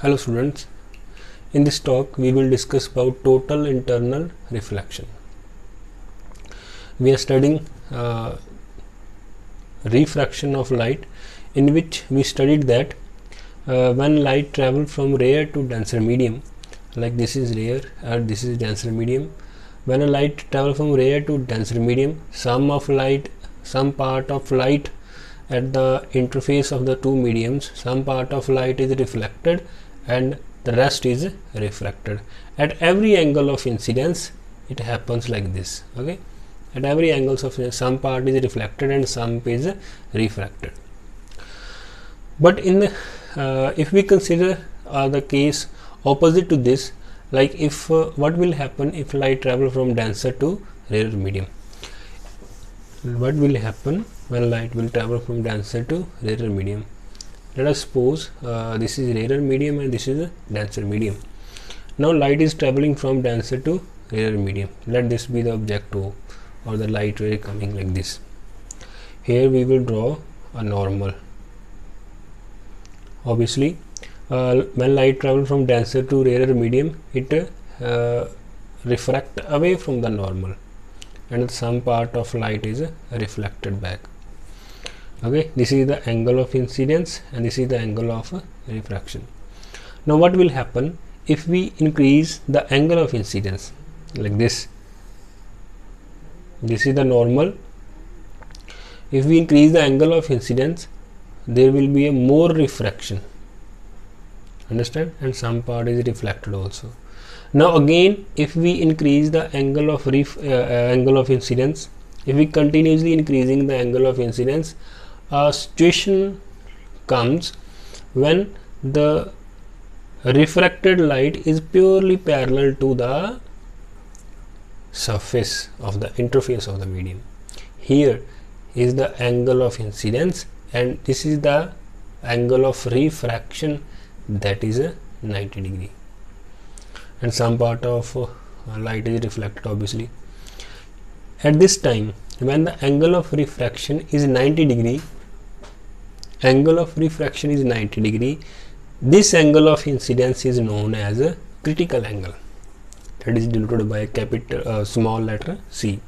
Hello students, in this talk we will discuss about total internal reflection. We are studying refraction of light, in which we studied that when light travels from rare to denser medium, like this is rare and this is denser medium. When a light travels from rare to denser medium, some part of light at the interface of the two mediums, some part of light is reflected and the rest is refracted. At every angle of incidence it happens like this. Okay, at every angle of some part is reflected and some is refracted. But in the if we consider the case opposite to this, like if what will happen if light travel from denser to rarer medium? What will happen when light will travel from denser to rarer medium? Let us suppose this is rarer medium and this is a denser medium. Now light is traveling from denser to rarer medium. Let this be the object O, or the light ray coming like this. Here we will draw a normal. Obviously when light travels from denser to rarer medium, it refract away from the normal and some part of light is reflected back. Okay, this is the angle of incidence and this is the angle of refraction. Now what will happen if we increase the angle of incidence like this? This is the normal. If we increase the angle of incidence, there will be a more refraction, understand, and some part is reflected also. Now again, if we increase the angle of incidence, if we continuously increasing the angle of incidence, a situation comes when the refracted light is purely parallel to the surface of the interface of the medium. Here is the angle of incidence and this is the angle of refraction, that is a 90 degree, and some part of light is reflected obviously. At this time, when the angle of refraction is 90 degree, this angle of incidence is known as a critical angle, that is denoted by a capital small letter C.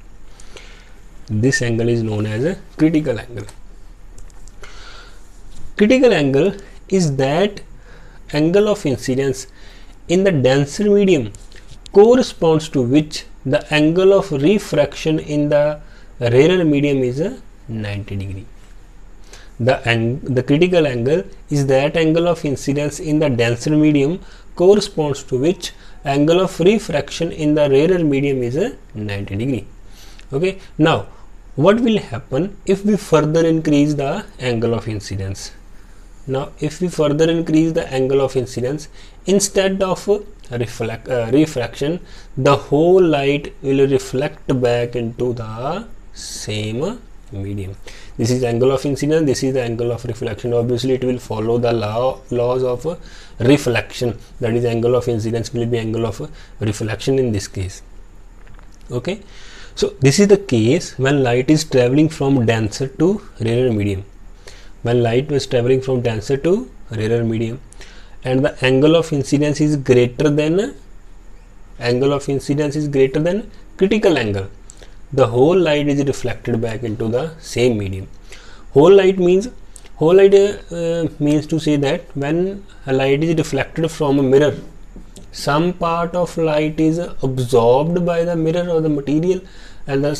This angle is known as a critical angle. Critical angle is that angle of incidence in the denser medium corresponds to which the angle of refraction in the rarer medium is a 90 degree. The critical angle is that angle of incidence in the denser medium corresponds to which angle of refraction in the rarer medium is a 90 degree. Okay, now what will happen if we further increase the angle of incidence? Now if we further increase the angle of incidence, instead of refraction, the whole light will reflect back into the same medium. This is angle of incidence, this is the angle of reflection. Obviously it will follow the laws of reflection, that is angle of incidence will be angle of reflection in this case. Okay, so this is the case when light is traveling from denser to rarer medium. When light was traveling from denser to rarer medium and the angle of incidence is greater than critical angle, the whole light is reflected back into the same medium. Whole light means to say that when a light is reflected from a mirror, some part of light is absorbed by the mirror or the material and the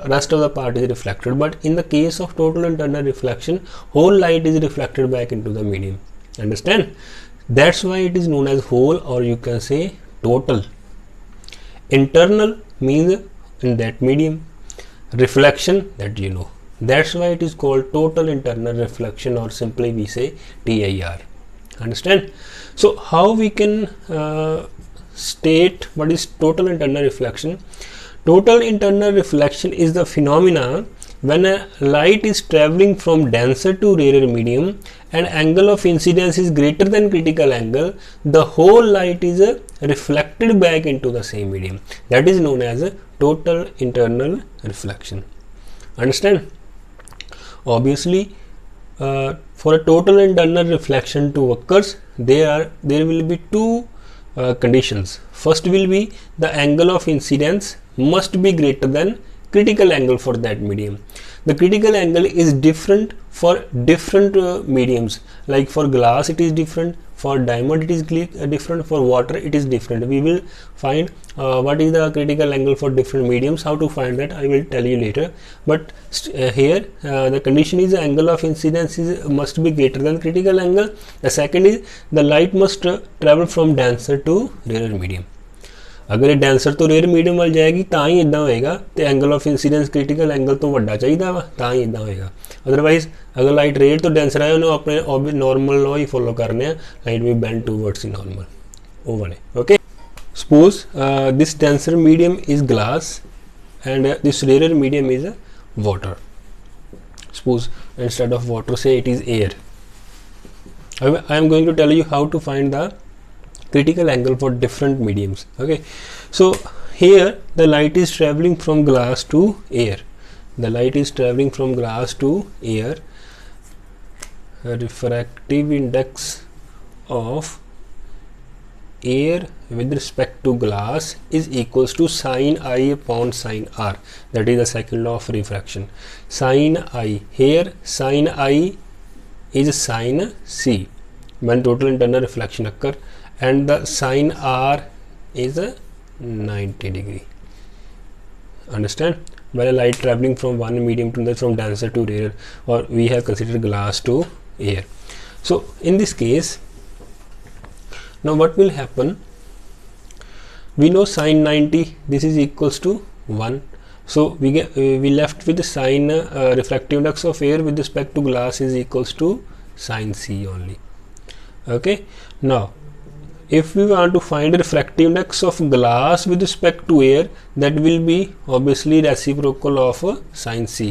rest of the part is reflected. But in the case of total internal reflection, whole light is reflected back into the medium, understand? That's why it is known as whole, or you can say total. Internal means in that medium, reflection, that you know, that's why it is called total internal reflection, or simply we say TIR, understand? So how we can state what is total internal reflection? Total internal reflection is the phenomena when a light is traveling from denser to rarer medium and angle of incidence is greater than critical angle, the whole light is reflected back into the same medium. That is known as a total internal reflection, understand? Obviously for a total internal reflection to occurs, there will be two conditions. First will be the angle of incidence must be greater than critical angle for that medium. The critical angle is different for different mediums, like for glass it is different, for diamond it is different, for water it is different. We will find what is the critical angle for different mediums. How to find that I will tell you later, but here the condition is the angle of incidence must be greater than critical angle. The second is the light must travel from denser to rarer medium. अगर ये denser तो rare medium वाल जाएगी ਤਾਂ ਹੀ इदा होएगा, तो angle of incidence critical angle तो ਵੱਡਾ ਚਾਹੀਦਾ ਵਾ ਤਾਂ ਹੀ इदा होएगा। अदरवाइज अगर लाइट रेयर तो डेंसर है उन्हें अपने नॉर्मल लॉ ही फॉलो करने हैं, लाइट भी बेंड टूवर्ड्स इन नॉर्मल वो वाले। Okay, suppose this denser medium is glass and this rarer medium is water. Suppose instead of water से it is air. I am going to tell you how to find the critical angle for different mediums. Okay, so here the light is traveling from glass to air. The light is traveling from glass to air. A refractive index of air with respect to glass is equals to sin I upon sin R. That is the second law of refraction. Sin I, here sin I is sin C when total internal reflection occur, and the sin R is a 90 degree. Understand? When a light traveling from one medium to another, from denser to rarer, or we have considered glass to air. So in this case, now what will happen? We know sin 90, this is equals to 1. So we left with the sin refractive index of air with respect to glass is equals to sin C only. Okay, now if we want to find refractive index of glass with respect to air, that will be obviously reciprocal of sin C,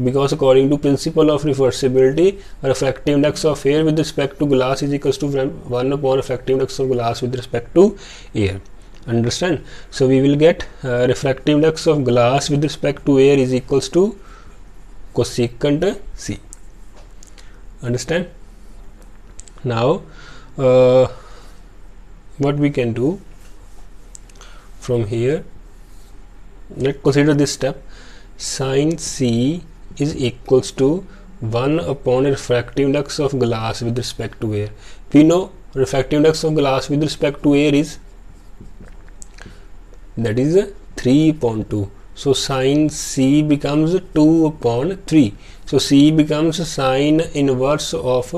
because according to principle of reversibility, refractive index of air with respect to glass is equals to 1 upon refractive index of glass with respect to air. Understand? So we will get refractive index of glass with respect to air is equals to cosecant C. Understand? Now what we can do from here, let's consider this step. Sin C is equals to 1 upon refractive index of glass with respect to air. We know refractive index of glass with respect to air is, that is 3 upon 2. So sin C becomes 2 upon 3. So C becomes sin inverse of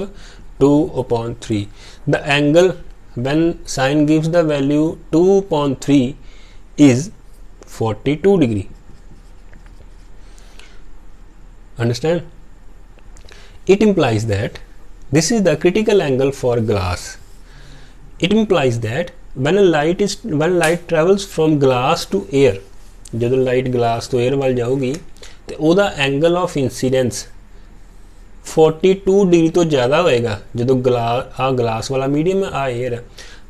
2 upon 3. The angle when sin gives the value 2 upon 3 is 42 degree. Understand? It implies that this is the critical angle for glass. It implies that when light travels from glass to air, जब light glass to air वाल जाऊगी तो ओदा angle of incidence 42 degree तो ज़्यादा होएगा। जो glass वाला medium है, एयर है,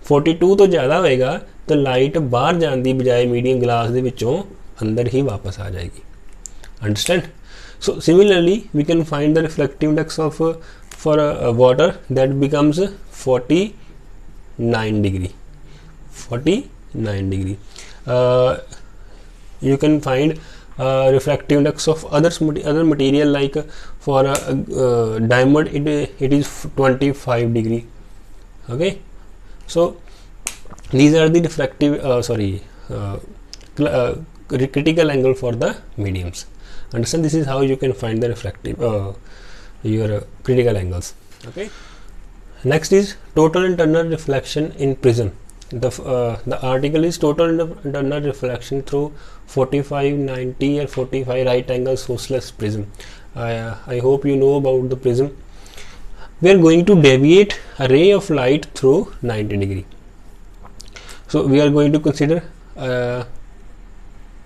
42 तो ज़्यादा होएगा, तो लाइट बाहर जाने की बजाय मीडियम ग्लास के विचों अंदर ही वापस आ जाएगी। Understand? So similarly we can find the reflective index of for water that becomes 49 degree. 49 degree. You can find refractive index of other material, like for diamond it is 25 degree. Okay, so these are the refractive critical angle for the mediums. Understand? This is how you can find the refractive your critical angles. Okay, next is total internal reflection in prism. The article is total internal reflection through 45, 90 or 45 right angle sourceless prism. I hope you know about the prism. We are going to deviate a ray of light through 90 degree. So we are going to consider a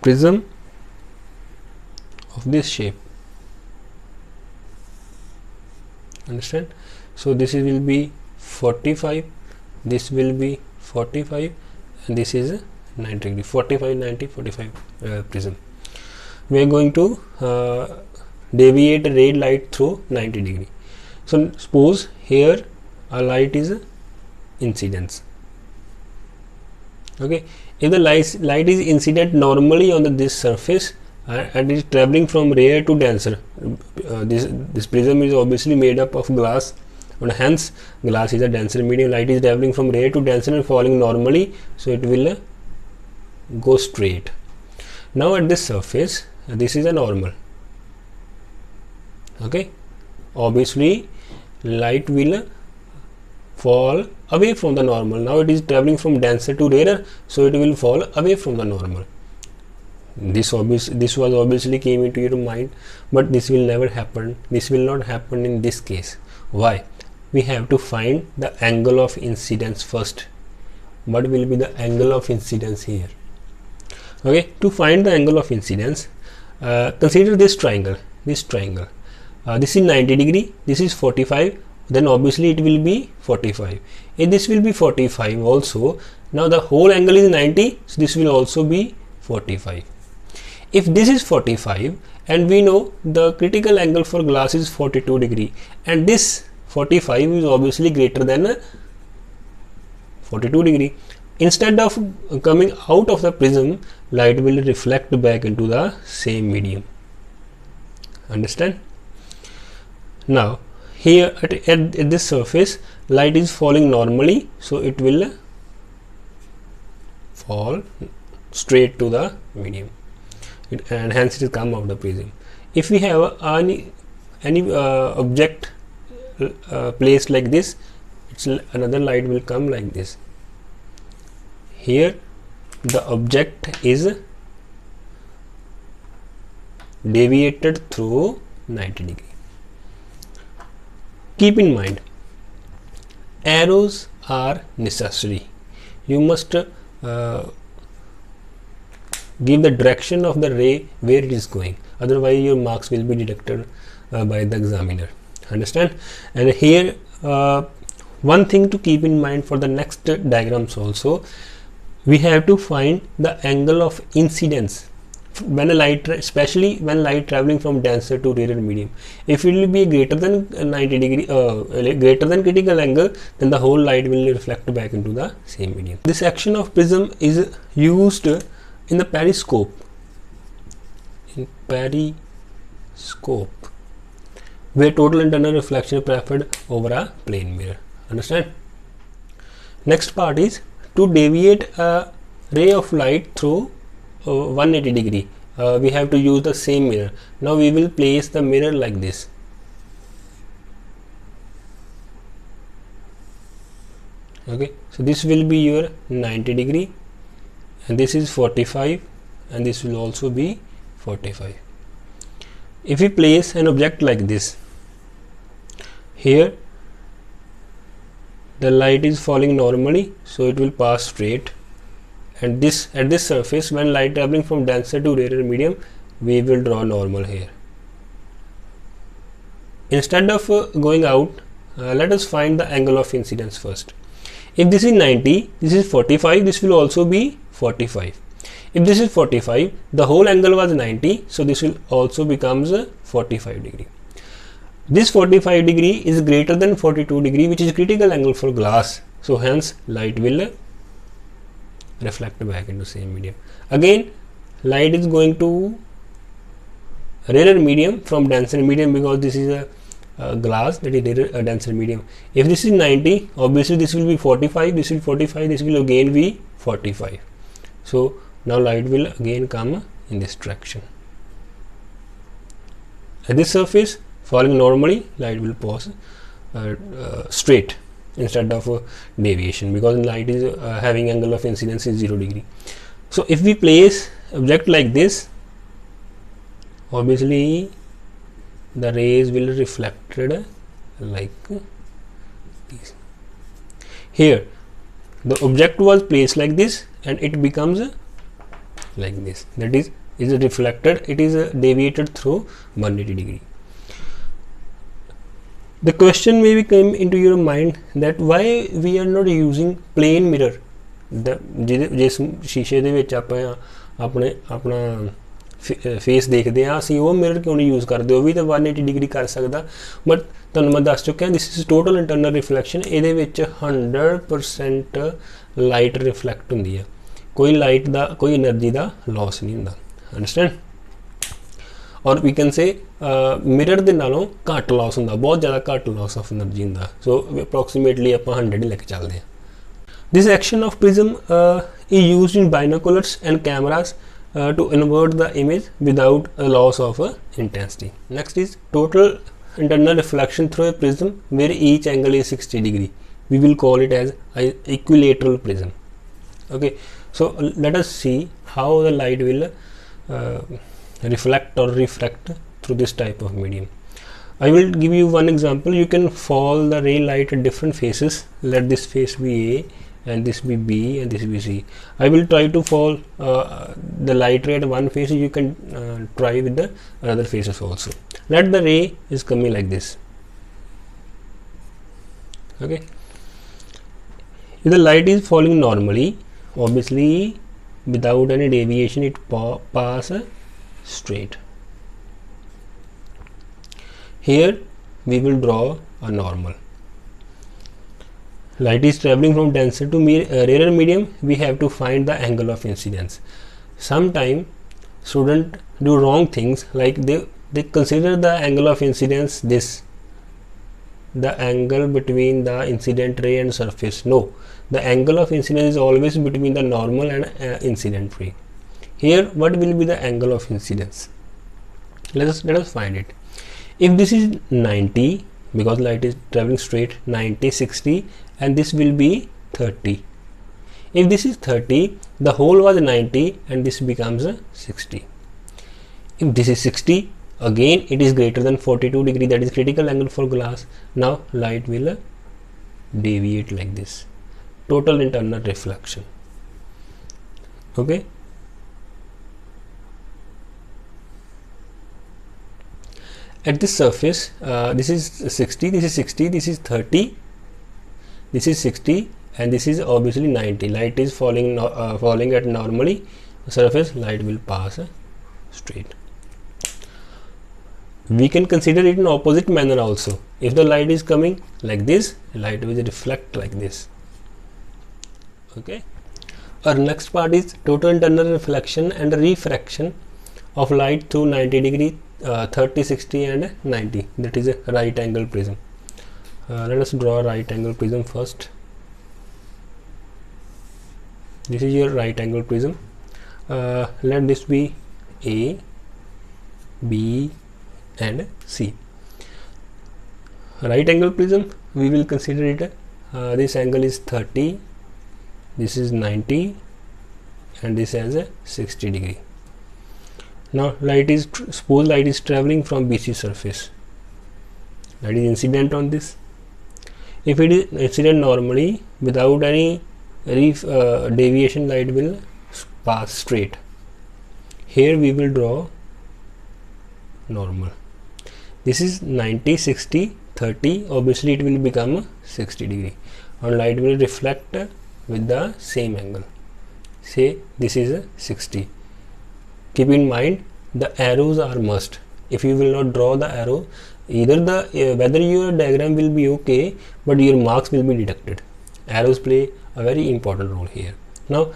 prism of this shape. Understand? So this will be 45, this will be 45, and this is 90 degree. 45, 90, 45 prism. We are going to deviate ray light through 90 degree. So suppose here a light is incidence. Okay, if the light is incident normally on this surface and is traveling from rare to denser, this prism is obviously made up of glass, and hence glass is a denser medium. Light is traveling from rare to denser and falling normally, so it will go straight. Now at this surface, this is a normal. Okay, obviously light will fall away from the normal. Now it is traveling from denser to rarer, so it will fall away from the normal. This was obviously came into your mind, but this will never happen. This will not happen in this case. Why? We have to find the angle of incidence first. What will be the angle of incidence here? Okay, to find the angle of incidence, consider this triangle. This is 90 degree, this is 45, then obviously it will be 45. If this will be 45 also, now the whole angle is 90, so this will also be 45. If this is 45, and we know the critical angle for glass is 42 degree, and this 45 is obviously greater than 42 degree. Instead of coming out of the prism, light will reflect back into the same medium. Understand? Now here at this surface, light is falling normally, so it will fall straight to the medium, and hence it will come out of the prism. If we have any object placed like this, another light will come like this. Here the object is deviated through 90 degree. Keep in mind, arrows are necessary. You must give the direction of the ray where it is going, otherwise your marks will be deducted by the examiner. Understand? And here one thing to keep in mind for the next diagrams also, we have to find the angle of incidence when a light, especially when light traveling from denser to rarer medium. If it will be greater than 90 degree, greater than critical angle, then the whole light will reflect back into the same medium. This action of prism is used in the periscope. In periscope, where total internal reflection is preferred over a plane mirror. Understand? Next part is to deviate a ray of light through 180 degree. We have to use the same mirror. Now we will place the mirror like this. Okay, so this will be your 90 degree, and this is 45, and this will also be 45. If we place an object like this, here the light is falling normally, so it will pass straight, and this at this surface, when light traveling from denser to rarer medium, we will draw normal here. Instead of going out, let us find the angle of incidence first. If this is 90, this is 45, this will also be 45. If this is 45, the whole angle was 90, so this will also becomes 45 degree. This 45 degree is greater than 42 degree, which is critical angle for glass, so hence light will reflect back into same medium. Again, light is going to rarer medium from denser medium, because this is a glass, that is a denser medium. If this is 90, obviously this will be 45, this will be 45, this will again be 45. So now light will again come in this direction. At this surface, falling normally, light will pass straight instead of deviation, because light is having angle of incidence is 0 degree. So if we place object like this, obviously the rays will reflected like this. Here the object was placed like this, and it becomes like this, that is reflected, it is deviated through 180 degree. The question maybe came into your mind that why we are not using plane mirror, जिस शीशे ਦੇ ਵਿੱਚ ਆਪਾਂ ਆਪਣਾ face ਦੇਖਦੇ ਆ, ਅਸੀਂ ਉਹ ਮਿਰਰ ਕਿਉਂ ਨਹੀਂ ਯੂਜ਼ ਕਰਦੇ? ਉਹ ਵੀ ਤਾਂ 180 ਡਿਗਰੀ ਕਰ ਸਕਦਾ, ਬਟ ਤੁਹਾਨੂੰ ਮੈਂ ਦੱਸ ਚੁੱਕਿਆ this is total internal reflection। ਇਹਦੇ ਵਿੱਚ 100% ਲਾਈਟ ਰਿਫਲੈਕਟ ਹੁੰਦੀ ਹੈ, ਕੋਈ ਲਾਈਟ ਦਾ ਕੋਈ એનર્ਜੀ ਦਾ ਲਾਸ ਨਹੀਂ ਹੁੰਦਾ। ਅੰਡਰਸਟੈਂਡ? ਔਰ ਵੀ ਕੈਨ ਸੇ ਮਿਰਰ ਦੇ ਨਾਲੋਂ ਘੱਟ ਲਾਸ ਹੁੰਦਾ, ਬਹੁਤ ਜ਼ਿਆਦਾ ਘੱਟ ਲਾਸ ਆਫ એનર્ਜੀ ਹੁੰਦਾ। ਸੋ ਅਪਰੋਕਸੀਮੇਟਲੀ ਆਪਾਂ 100 ਹੀ ਲੈ ਕੇ ਚੱਲਦੇ ਹਾਂ। This action of prism is used in binoculars and cameras to invert the image without a loss of intensity. Next is total internal reflection through a prism where each angle is 60 degree. We will call it as equilateral prism. Okay, so let us see how the light will reflect or refract through this type of medium. I will give you one example. You can fall the ray light at different faces. Let this face be A and this be B and this be C. I will try to fall the light ray at one face. You can try with the other faces also. Let the ray is coming like this. Okay, if the light is falling normally, obviously without any deviation, it pass straight. Here we will draw a normal. Light is traveling from denser to rarer medium. We have to find the angle of incidence. Sometimes students do wrong things, like they consider the angle of incidence this, the angle between the incident ray and surface. No, the angle of incidence is always between the normal and incident ray. Here what will be the angle of incidence? Let us find it. If this is 90, because light is traveling straight, 90, 60, and this will be 30. If this is 30, the hole was 90 and this becomes 60. If this is 60, again it is greater than 42 degree, that is critical angle for glass. Now light will deviate like this. Total internal reflection. Okay, at this surface, this is 60, this is 60, this is 30, this is 60, and this is obviously 90. Light is falling at normally surface, light will pass straight. We can consider it in opposite manner also. If the light is coming like this, light will reflect like this. Okay, our next part is total internal reflection and refraction of light through 90 degree, 30, 60 and 90. That is a right angle prism. Let us draw a right angle prism first. This is your right angle prism. Let this be A, B and C. Right angle prism, we will consider it this angle is 30, this is 90 and this has a 60 degree. Now suppose light is traveling from BC surface, that is incident on this. If it is incident normally without any deviation, light will pass straight. Here we will draw normal. This is 90, 60, 30, obviously it will become 60 degree and light will reflect with the same angle. Say this is 60. Keep in mind the arrows are must. If you will not draw the arrow, either whether your diagram will be okay, but your marks will be deducted. Arrows play a very important role here. Now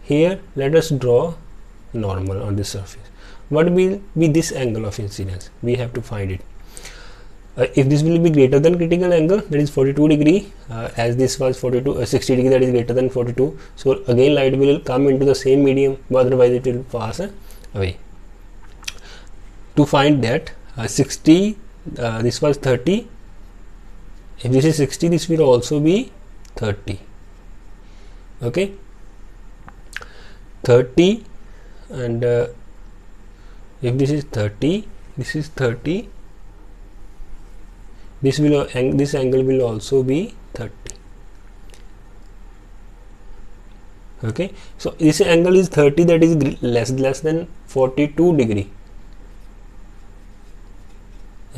here let us draw normal on this surface. What will be this angle of incidence? We have to find it. If this will be greater than critical angle, that is 42 degree, as this was 60 degree, that is greater than 42. So again light will come into the same medium, otherwise it will pass away. To find that 60, this was 30. If this is 60, this will also be 30. Okay, 30, and if this is 30, this is 30. This angle will also be 30. Okay, so this angle is 30, that is less than 42 degree.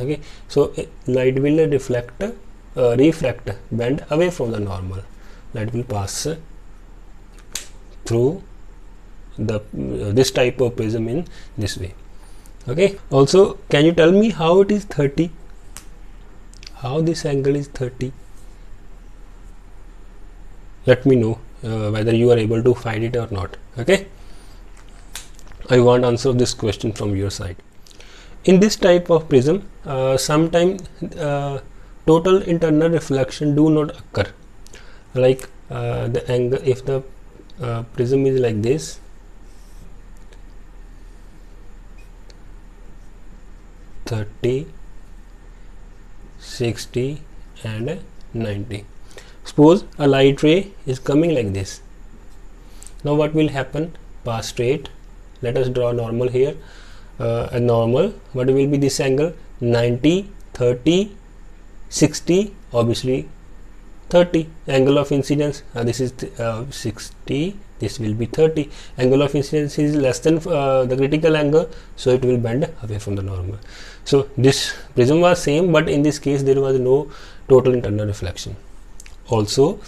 Okay, so light will refract, bend away from the normal. Light will pass through the this type of prism in this way. Okay, also can you tell me how it is 30? how this angle is 30? Let me know whether you are able to find it or not. Okay, I want answer of this question from your side. In this type of prism, sometimes total internal reflection do not occur. Like the angle, if the prism is like this, (30, 60 and 90). Suppose a light ray is coming like this. Now what will happen? Pass straight. Let us draw normal here. A normal, what will be this angle? 90, 30, 60, obviously 30. Angle of incidence, this is 60, this will be 30. Angle of incidence is less than the critical angle, so it will bend away from the normal. So this prism was same, but in this case there was no total internal reflection. Also,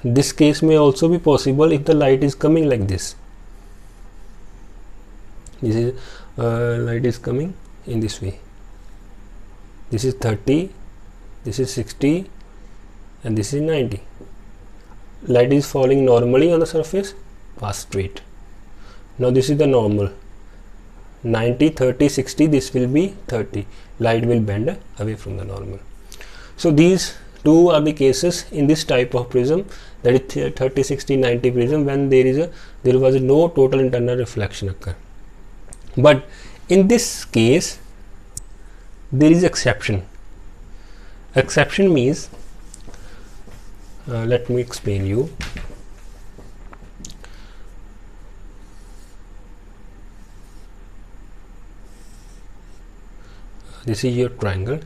this case may also be possible if the light is coming like this. This is light is coming in this way. This is 30, this is 60 and this is 90. Light is falling normally on the surface, pass straight. Now this is the normal. 90, 30, 60, this will be 30. Light will bend away from the normal. So these two are the cases in this type of prism, that is 30, 60, 90 prism, when there was no total internal reflection occur. But in this case there is exception. Exception means, let me explain you. This is your triangle,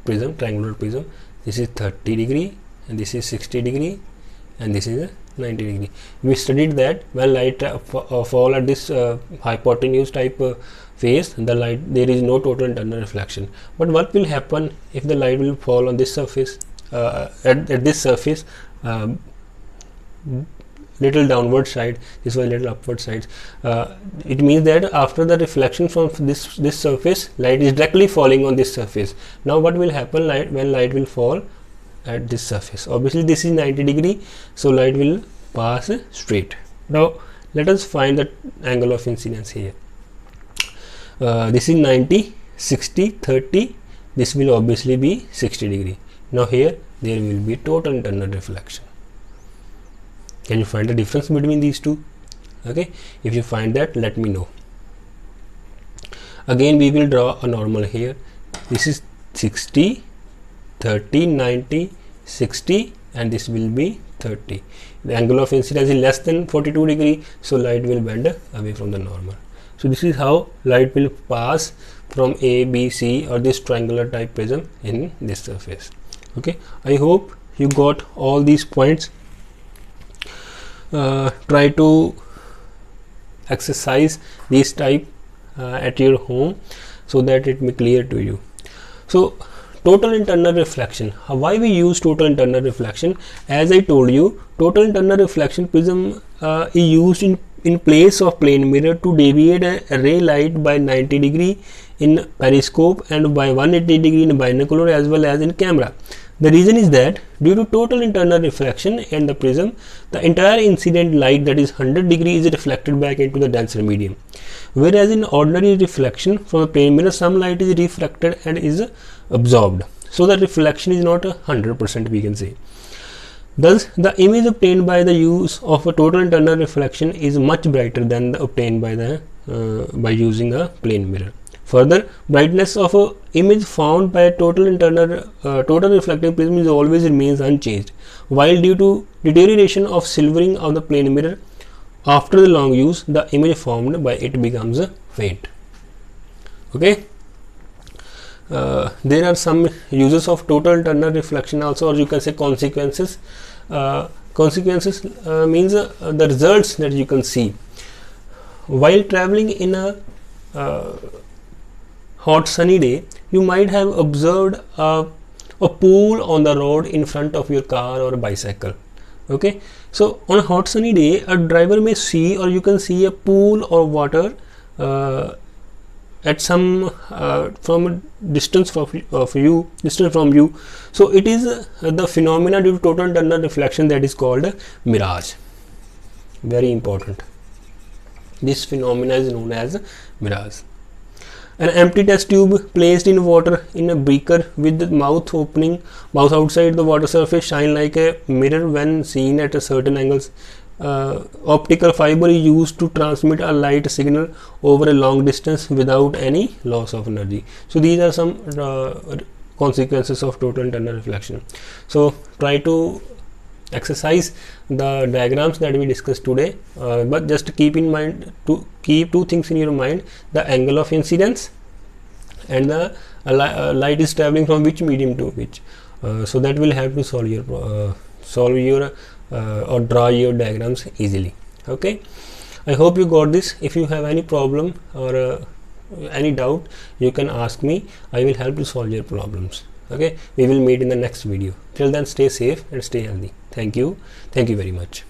prism, triangular prism. This is 30 degree and this is 60 degree and this is 90 degree. We studied that when light fall at this hypotenuse type phase, there is no total internal reflection. But what will happen if the light will fall on this surface, at this surface, little downward side, this was little upward side. It means that after the reflection from this surface, light is directly falling on this surface. Now what will happen when light will fall at this surface? Obviously this is 90 degree, so light will pass straight. Now let us find the angle of incidence here. This is 90, 60, 30, this will obviously be 60 degree. Now here there will be total internal reflection. Can you find the difference between these two? Okay, if you find that, let me know. Again we will draw a normal here. This is 60, 30, 90, 60 and this will be 30. The angle of incidence is less than 42 degree, so light will bend away from the normal. So this is how light will pass from A, B, C or this triangular type prism in this surface. Okay, I hope you got all these points. Try to exercise this type at your home so that it may clear to you. So total internal reflection, why we use total internal reflection? As I told you, total internal reflection prism is used in place of plane mirror to deviate a ray light by 90 degree in periscope and by 180 degree in binocular as well as in camera. The reason is that due to total internal reflection in the prism, the entire incident light, that is 100 degree, is reflected back into the denser medium. Whereas in ordinary reflection from a plane mirror, some light is refracted and is absorbed. So the reflection is not 100%, we can say. Thus, the image obtained by the use of a total internal reflection is much brighter than the obtained by using a plane mirror. Further, brightness of a image found by a total reflecting prism is always remains unchanged, while due to deterioration of silvering of the plane mirror after the long use, the image formed by it becomes faint. Okay. There are some uses of total internal reflection also, or you can say consequences. Consequences means the results that you can see while traveling in a hot sunny day. You might have observed a pool on the road in front of your car or a bicycle. Okay, so on a hot sunny day, a driver may see, or you can see, a pool or water at some from a distance from you. So it is the phenomena due to total internal reflection that is called mirage. Very important. This phenomena is known as mirage. An empty test tube placed in water in a beaker with the mouth outside the water surface shine like a mirror when seen at a certain angles. Optical fiber is used to transmit a light signal over a long distance without any loss of energy. So these are some consequences of total internal reflection. So try to exercise the diagrams that we discussed today, but just keep in mind to keep two things in your mind: the angle of incidence and the light is traveling from which medium to which. So that will help to solve your or draw your diagrams easily. Okay, I hope you got this. If you have any problem or any doubt, you can ask me. I will help to solve your problems. Okay, we will meet in the next video. Till then, stay safe and stay healthy. Thank you very much.